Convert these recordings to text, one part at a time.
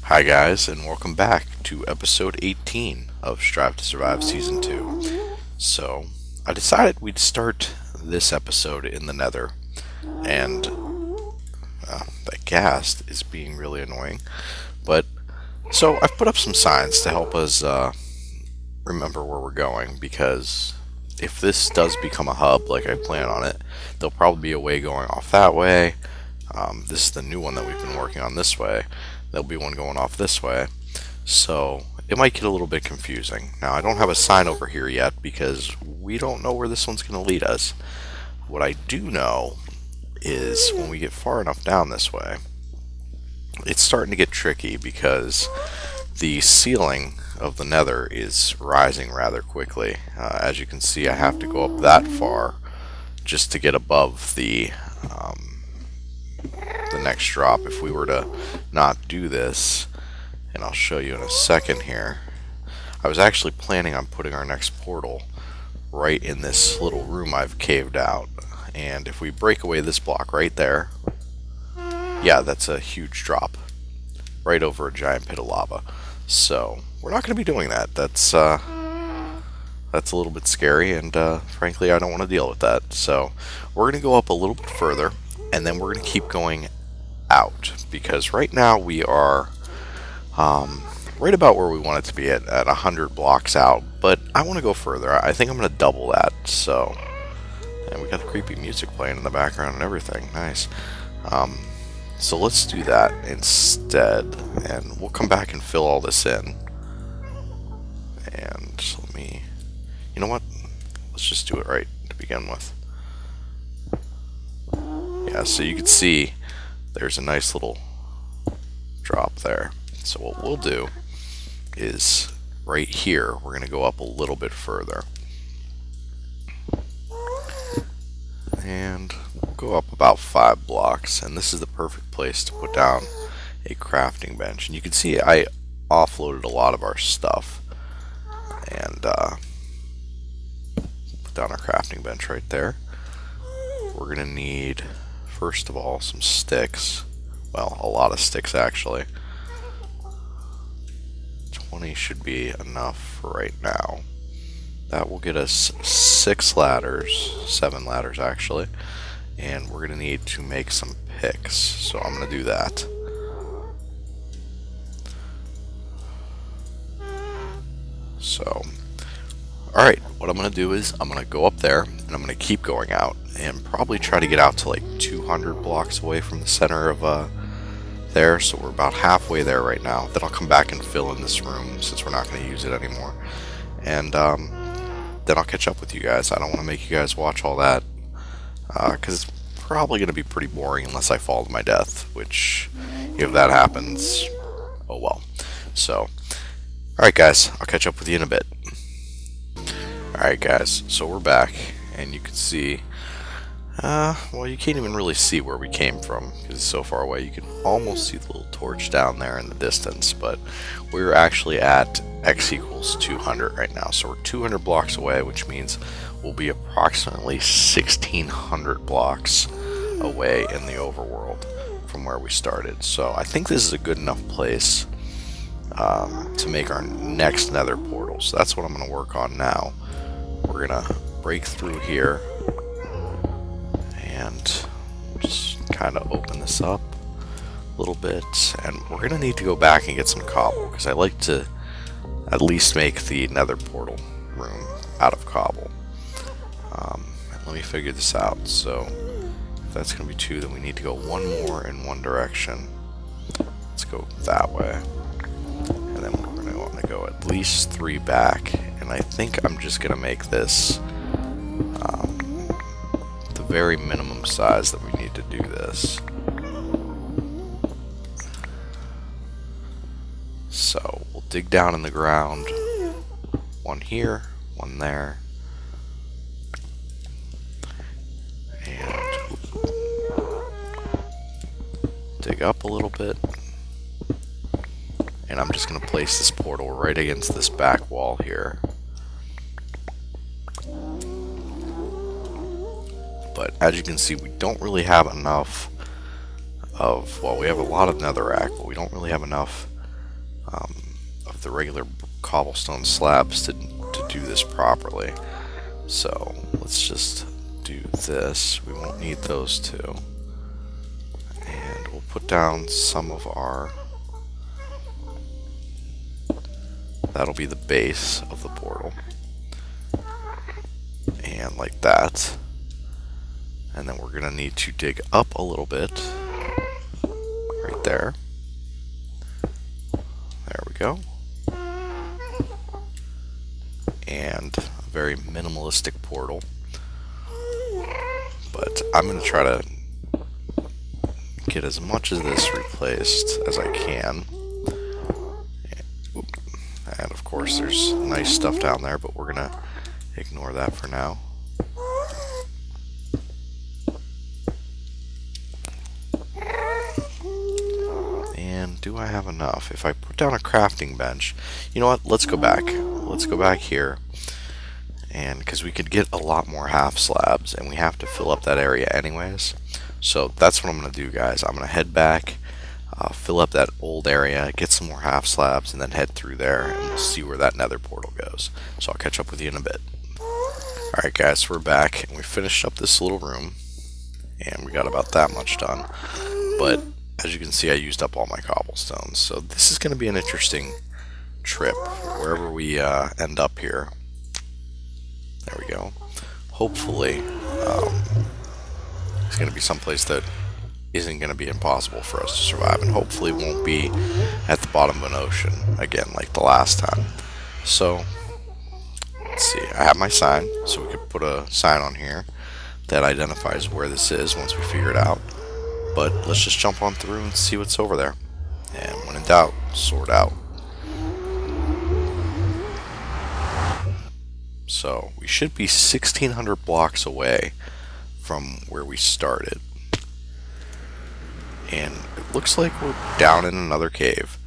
Hi guys, and welcome back to episode 18 of Strive to Survive Season 2. So, I decided we'd start this episode in the Nether, and that ghast is being really annoying. But, so I've put up some signs to help us remember where we're going, because if this does become a hub, like I plan on it, there'll probably be a way going off that way. This is the new one that we've been working on this way. There'll be one going off this way. So it might get a little bit confusing. Now I don't have a sign over here yet because we don't know where this one's going to lead us. What I do know is when we get far enough down this way, it's starting to get tricky because the ceiling of the Nether is rising rather quickly. As you can see, I have to go up that far just to get above the next drop. If we were to not do this, and I'll show you in a second here, I was actually planning on putting our next portal right in this little room I've caved out, and if we break away this block right there, yeah, that's a huge drop right over a giant pit of lava. So we're not going to be doing that. That's a little bit scary, and frankly I don't want to deal with that. So we're going to go up a little bit further, and then we're going to keep going out, because right now we are right about where we want it to be at 100 blocks out, but I want to go further. I think I'm going to double that. So, and we got the creepy music playing in the background and everything. Nice. So let's do that instead, and we'll come back and fill all this in. And let me, you know what, let's just do it right to begin with. Yeah, so you can see there's a nice little drop there. So what we'll do is right here, we're going to go up a little bit further. And we'll go up about 5 blocks. And this is the perfect place to put down a crafting bench. And you can see I offloaded a lot of our stuff. And put down our crafting bench right there. We're going to need, first of all, some sticks. Well, a lot of sticks actually. 20 should be enough for right now. That will get us 6 ladders, 7 ladders actually, and we're going to need to make some picks, so I'm going to do that. So, alright, what I'm going to do is I'm going to go up there, and I'm going to keep going out, and probably try to get out to like 200 blocks away from the center of there, so we're about halfway there right now. Then I'll come back and fill in this room since we're not going to use it anymore, and then I'll catch up with you guys. I don't want to make you guys watch all that because it's probably going to be pretty boring unless I fall to my death, which if that happens, oh well. So alright guys, I'll catch up with you in a bit. Alright guys, so we're back, and you can see well, you can't even really see where we came from because it's so far away. You can almost see the little torch down there in the distance, but we're actually at x equals 200 right now. So we're 200 blocks away, which means we'll be approximately 1600 blocks away in the overworld from where we started. So I think this is a good enough place to make our next nether portal. So that's what I'm going to work on now. We're going to break through here and just kind of open this up a little bit, and we're going to need to go back and get some cobble because I like to at least make the nether portal room out of cobble. Let me figure this out. So if that's going to be 2, then we need to go 1 more in one direction. Let's go that way, and then we're going to want to go at least 3 back, and I think I'm just going to make this very minimum size that we need to do this. So we'll dig down in the ground, 1 here, 1 there, and dig up a little bit, and I'm just going to place this portal right against this back wall here. But as you can see, we don't really have enough of, well, we have a lot of netherrack, but we don't really have enough of the regular cobblestone slabs to do this properly. So let's just do this. We won't need those two. And we'll put down some of our... That'll be the base of the portal. And like that. And then we're going to need to dig up a little bit. Right there. There we go. And a very minimalistic portal. But I'm going to try to get as much of this replaced as I can. And of course there's nice stuff down there, but we're going to ignore that for now. And do I have enough? If I put down a crafting bench, you know what? Let's go back. Let's go back here. And because we could get a lot more half slabs, and we have to fill up that area anyways. So that's what I'm going to do, guys. I'm going to head back, fill up that old area, get some more half slabs, and then head through there, and we'll see where that nether portal goes. So I'll catch up with you in a bit. Alright guys, so we're back, and we finished up this little room, and we got about that much done. But as you can see, I used up all my cobblestones, so this is going to be an interesting trip, wherever we end up here. There we go. Hopefully, it's going to be someplace that isn't going to be impossible for us to survive, and hopefully won't be at the bottom of an ocean again like the last time. So let's see, I have my sign, so we could put a sign on here that identifies where this is once we figure it out. But let's just jump on through and see what's over there. And when in doubt, sword out. So we should be 1,600 blocks away from where we started. And it looks like we're down in another cave,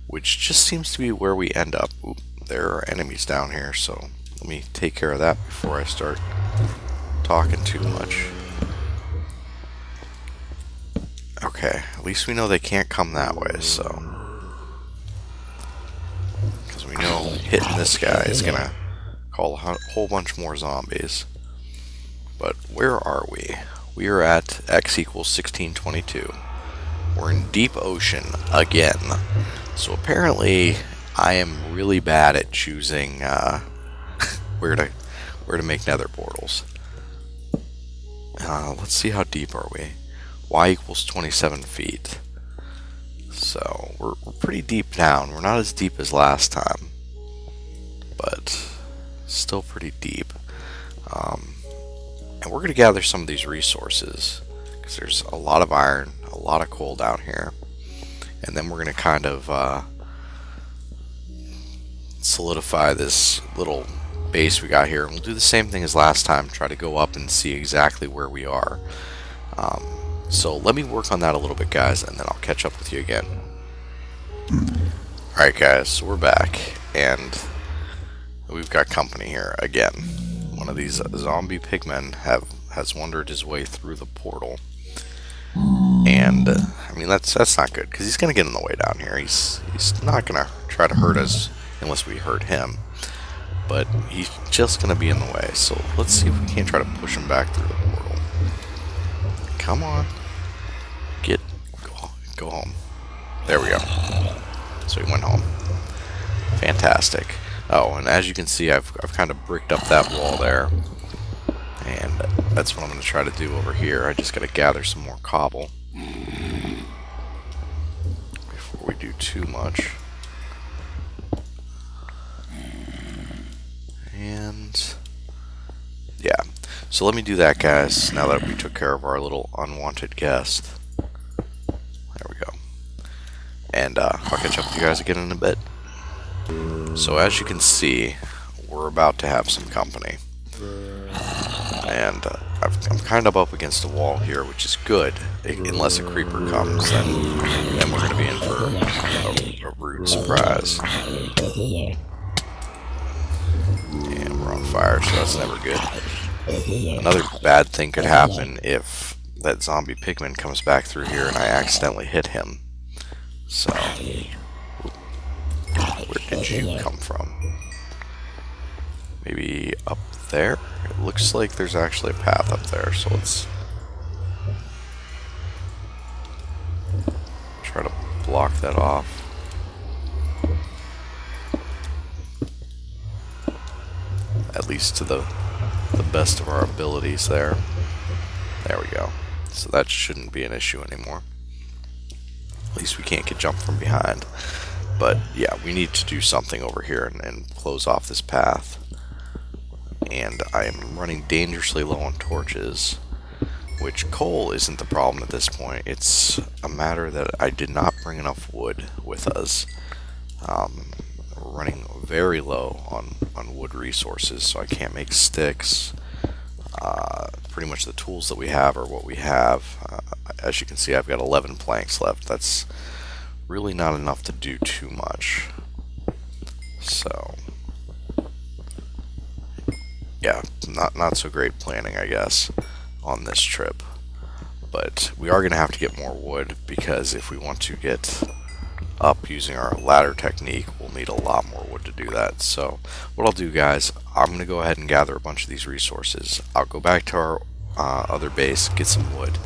which just seems to be where we end up. Ooh, there are enemies down here, so let me take care of that before I start talking too much. Okay, at least we know they can't come that way, so... Because we know hitting this guy is gonna call a whole bunch more zombies. But where are we? We are at x equals 1622. We're in deep ocean again. So apparently I am really bad at choosing where to make nether portals. Let's see, how deep are we? Y equals 27 feet. So we're pretty deep down. We're not as deep as last time, but still pretty deep. And we're going to gather some of these resources, because there's a lot of iron, a lot of coal down here. And then we're going to kind of solidify this little base we got here. And we'll do the same thing as last time, try to go up and see exactly where we are. So let me work on that a little bit, guys, and then I'll catch up with you again. Alright guys, so we're back, and we've got company here again. One of these zombie pigmen has wandered his way through the portal. And, I mean, that's not good, because he's going to get in the way down here. He's not going to try to hurt us unless we hurt him. But he's just going to be in the way, so let's see if we can't try to push him back through the portal. Come on. Go home. There we go. So he went home. Fantastic. Oh, and as you can see, I've kind of bricked up that wall there. And that's what I'm going to try to do over here. I just got to gather some more cobble before we do too much. And yeah, so let me do that, guys, now that we took care of our little unwanted guest. There we go. And I'll catch up with you guys again in a bit. So as you can see, we're about to have some company. And I'm kind of up against a wall here, which is good. Unless a creeper comes, then we're going to be in for a rude surprise. And we're on fire, so that's never good. Another bad thing could happen if that zombie pigman comes back through here and I accidentally hit him. So, you come from? Maybe up there? It looks like there's actually a path up there, so let's try to block that off. At least to the best of our abilities there. There we go. So that shouldn't be an issue anymore. At least we can't get jumped from behind. But yeah, we need to do something over here and close off this path. And I am running dangerously low on torches, which coal isn't the problem at this point. It's a matter that I did not bring enough wood with us. We're running very low on wood resources, so I can't make sticks. Pretty much the tools that we have are what we have. As you can see, I've got 11 planks left. That's really not enough to do too much. So yeah, not so great planning, I guess, on this trip. But we are going to have to get more wood, because if we want to get up using our ladder technique, we'll need a lot more wood to do that. So what I'll do, guys, I'm going to go ahead and gather a bunch of these resources. I'll go back to our other base, get some wood,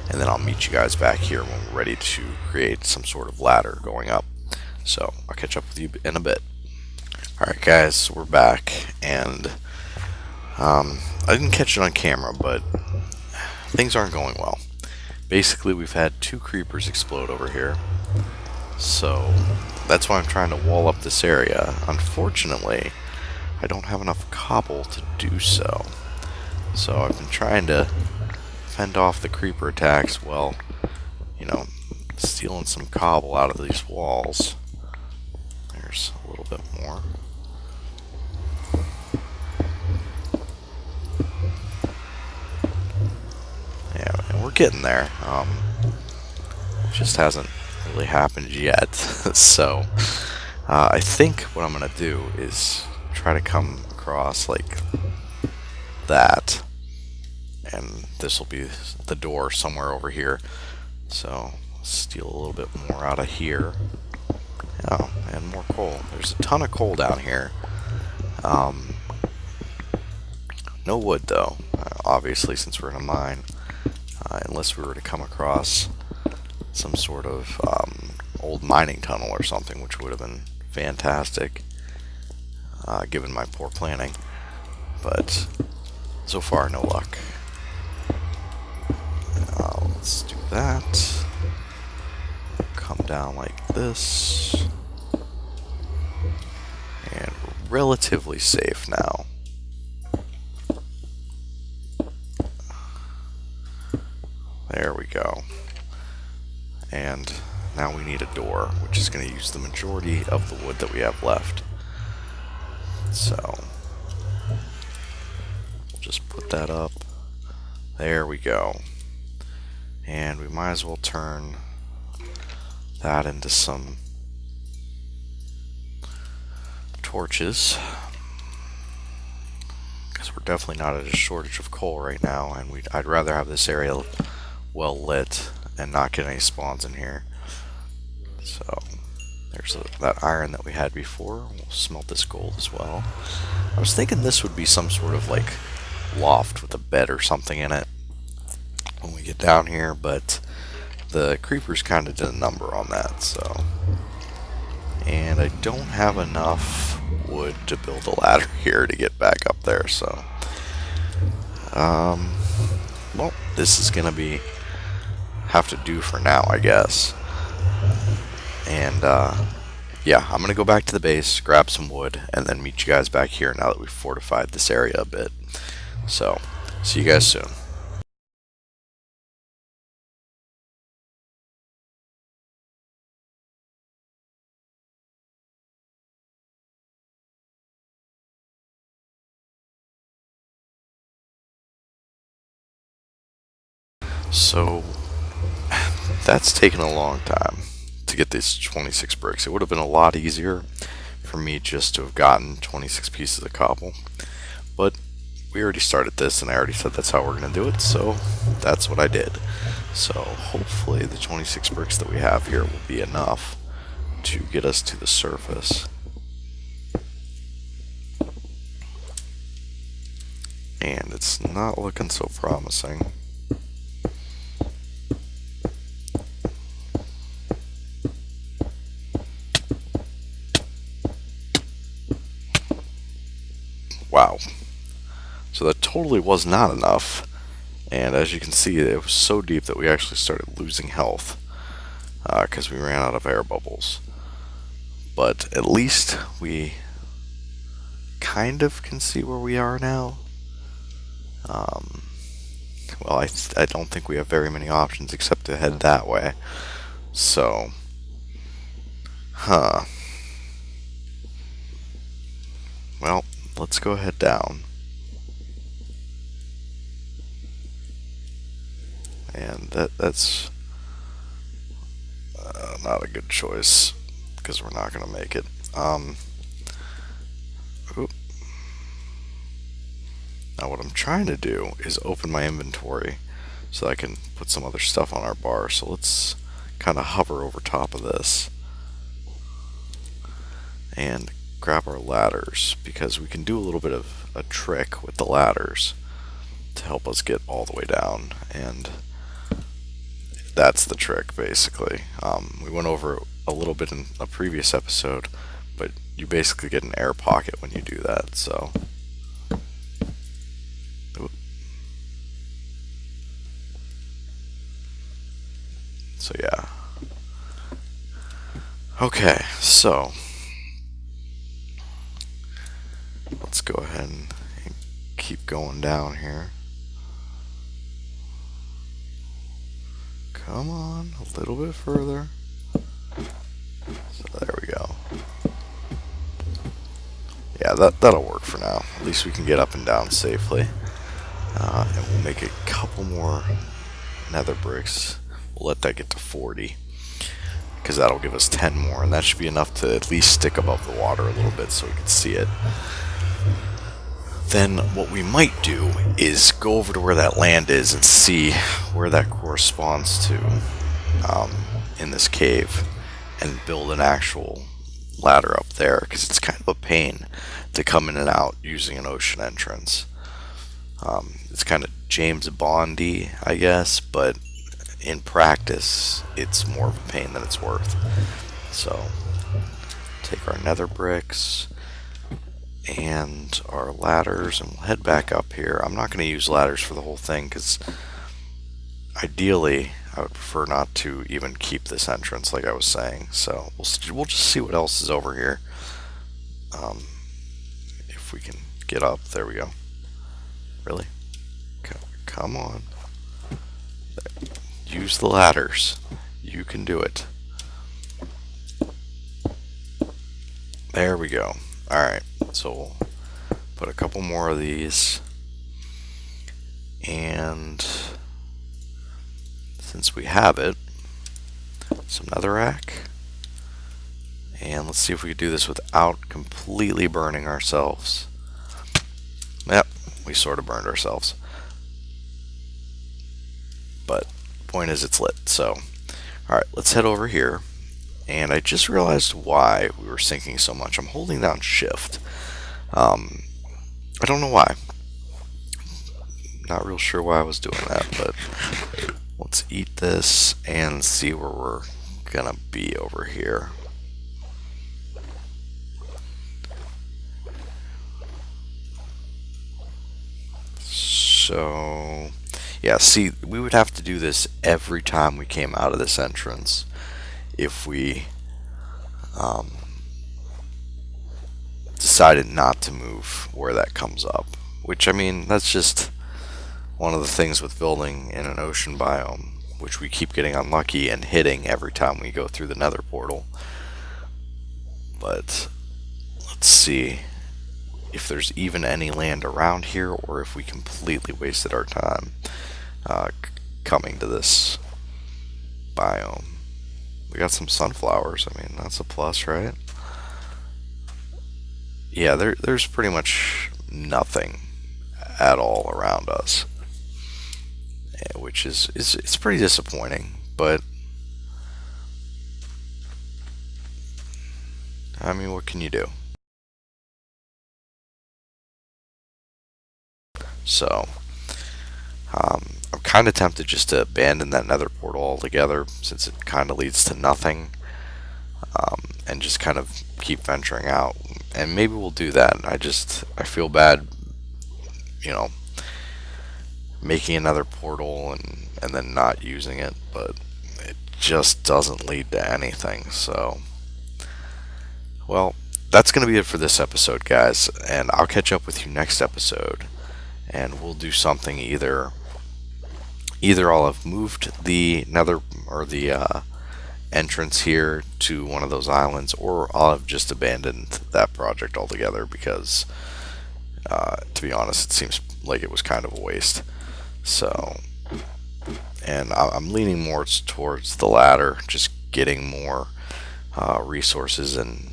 and then I'll meet you guys back here when we're ready to create some sort of ladder going up. So I'll catch up with you in a bit. Alright guys, so we're back, and I didn't catch it on camera, but things aren't going well. Basically, we've had 2 creepers explode over here. So that's why I'm trying to wall up this area. Unfortunately, I don't have enough cobble to do so. So I've been trying to fend off the creeper attacks while, you know, stealing some cobble out of these walls. There's a little bit more. Yeah, and we're getting there. It just hasn't really happened yet. So I think what I'm gonna do is try to come across like that, and this will be the door somewhere over here. So steal a little bit more out of here. Oh, and more coal. There's a ton of coal down here. No wood though, obviously, since we're in a mine, unless we were to come across some sort of old mining tunnel or something, which would have been fantastic, given my poor planning. But so far, no luck. Let's do that. Come down like this. And we're relatively safe now. There we go. And now we need a door, which is going to use the majority of the wood that we have left. So we'll just put that up. There we go. And we might as well turn that into some torches, because we're definitely not at a shortage of coal right now, and I'd rather have this area well lit and not get any spawns in here. So there's that iron that we had before. We'll smelt this gold as well. I was thinking this would be some sort of like loft with a bed or something in it when we get down here, but the creepers kind of did a number on that. So, and I don't have enough wood to build a ladder here to get back up there. So well, this is gonna have to do for now, I guess. And yeah, I'm gonna go back to the base, grab some wood, and then meet you guys back here now that we've fortified this area a bit. So see you guys soon. So that's taken a long time to get these 26 bricks. It would have been a lot easier for me just to have gotten 26 pieces of cobble, but we already started this and I already said that's how we're going to do it, so that's what I did. So hopefully the 26 bricks that we have here will be enough to get us to the surface. not looking so promising. Wow. So that totally was not enough. And as you can see, it was so deep that we actually started losing health because we ran out of air bubbles. But at least we kind of can see where we are now. Well, I don't think we have very many options except to head that way. So, well, let's go head down. And that's not a good choice because we're not going to make it. Now what I'm trying to do is open my inventory so I can put some other stuff on our bar. So let's kind of hover over top of this and grab our ladders, because we can do a little bit of a trick with the ladders to help us get all the way down, and that's the trick basically. We went over a little bit in a previous episode, but you basically get an air pocket when you do that. So yeah. Okay, so let's go ahead and keep going down here. Come on, a little bit further. So there we go. Yeah, that'll work for now. At least we can get up and down safely. And we'll make a couple more nether bricks. We'll let that get to 40, because that'll give us 10 more, and that should be enough to at least stick above the water a little bit so we can see it. Then what we might do is go over to where that land is and see where that corresponds to in this cave, and build an actual ladder up there, because it's kind of a pain to come in and out using an ocean entrance. It's kind of James Bondy, I guess, but in practice it's more of a pain than it's worth. So take our nether bricks and our ladders, and we'll head back up here. I'm not going to use ladders for the whole thing, because ideally I would prefer not to even keep this entrance like I was saying. So we'll just see what else is over here. If we can get up. There we go. Really? Come on. There. Use the ladders. You can do it. There we go. Alright, so we'll put a couple more of these. And since we have it, some netherrack. And let's see if we can do this without completely burning ourselves. Yep, we sort of burned ourselves. But point is, it's lit. So, alright, let's head over here. And I just realized why we were sinking so much. I'm holding down shift. I don't know why. Not real sure why I was doing that, but let's eat this and see where we're gonna be over here. So yeah, see, we would have to do this every time we came out of this entrance if we decided not to move where that comes up. Which, I mean, that's just one of the things with building in an ocean biome, which we keep getting unlucky and hitting every time we go through the nether portal. But let's see if there's even any land around here, or if we completely wasted our time coming to this biome. We got some sunflowers. I mean, that's a plus, right? Yeah, there's pretty much nothing at all around us, which is it's pretty disappointing. But I mean, what can you do? So I'm kind of tempted just to abandon that nether portal altogether since it kind of leads to nothing, and just kind of keep venturing out. And maybe we'll do that. I feel bad, you know, making another portal and then not using it, but it just doesn't lead to anything. So, well, that's going to be it for this episode, guys, and I'll catch up with you next episode, and we'll do something either I'll have moved the nether or the entrance here to one of those islands, or I'll have just abandoned that project altogether because, to be honest, it seems like it was kind of a waste. So, and I'm leaning more towards the latter, just getting more resources and,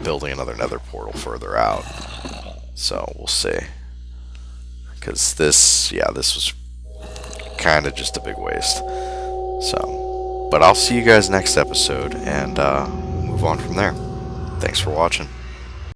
building another nether portal further out. So we'll see. Because this was kind of just a big waste. So, but I'll see you guys next episode and move on from there. Thanks for watching.